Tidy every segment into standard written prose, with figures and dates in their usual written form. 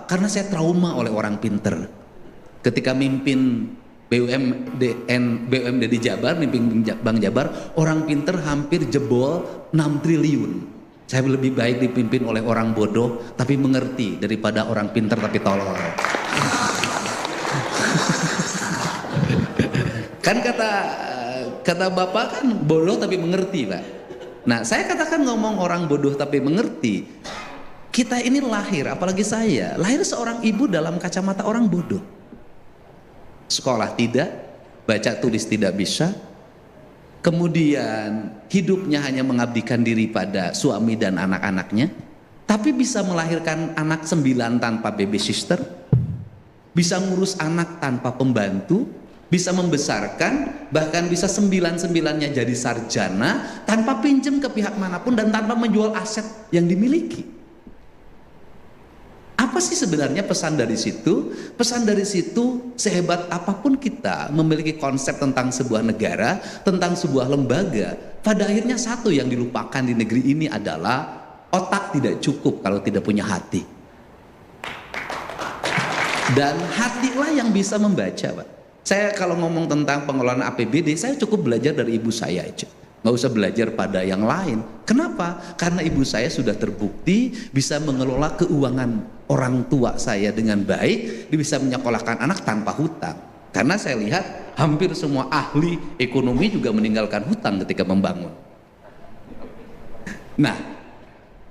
Karena saya trauma oleh orang pinter. Ketika mimpin BUMD di Jabar, mimpin Bank Jabar, orang pinter hampir jebol 6 triliun. Saya lebih baik dipimpin oleh orang bodoh tapi mengerti daripada orang pinter tapi tolol. Kan kata Bapak kan bodoh tapi mengerti, Pak. Nah, saya katakan ngomong orang bodoh tapi mengerti. Kita ini lahir, apalagi saya, lahir seorang ibu dalam kacamata orang bodoh. Sekolah tidak, baca tulis tidak bisa. Kemudian hidupnya hanya mengabdikan diri pada suami dan anak-anaknya. Tapi bisa melahirkan anak 9 tanpa babysitter. Bisa ngurus anak tanpa pembantu. Bisa membesarkan, bahkan bisa 9-9-nya jadi sarjana tanpa pinjam ke pihak manapun dan tanpa menjual aset yang dimiliki. Apa sih sebenarnya pesan dari situ? Pesan dari situ, sehebat apapun kita memiliki konsep tentang sebuah negara, tentang sebuah lembaga, pada akhirnya satu yang dilupakan di negeri ini adalah otak tidak cukup kalau tidak punya hati. Dan hatilah yang bisa membaca, Pak. Saya kalau ngomong tentang pengelolaan APBD, saya cukup belajar dari ibu saya aja. Nggak usah belajar pada yang lain. Kenapa? Karena ibu saya sudah terbukti bisa mengelola keuangan orang tua saya dengan baik, bisa menyekolahkan anak tanpa hutang. Karena saya lihat hampir semua ahli ekonomi juga meninggalkan hutang ketika membangun. Nah,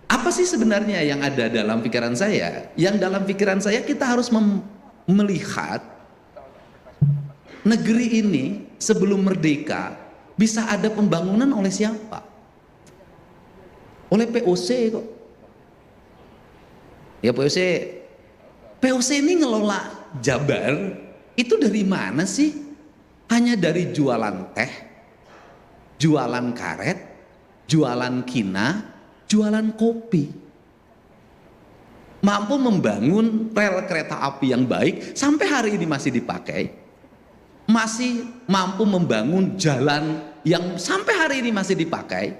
apa sih sebenarnya yang ada dalam pikiran saya? Yang dalam pikiran saya kita harus melihat negeri ini sebelum merdeka bisa ada pembangunan oleh siapa? Oleh POC kok. Ya POC ini ngelola Jabar itu dari mana sih? Hanya dari jualan teh, jualan karet, jualan kina, jualan kopi. Mampu membangun rel kereta api yang baik sampai hari ini masih dipakai. Masih mampu membangun jalan yang sampai hari ini masih dipakai,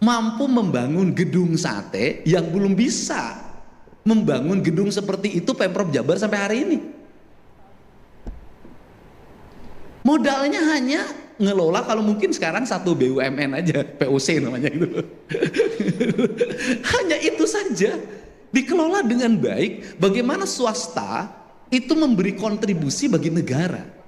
mampu membangun gedung sate yang belum bisa membangun gedung seperti itu Pemprov Jabar sampai hari ini. Modalnya hanya ngelola kalau mungkin sekarang satu BUMN aja, POC namanya itu. Hanya itu saja. Dikelola dengan baik, bagaimana swasta itu memberi kontribusi bagi negara.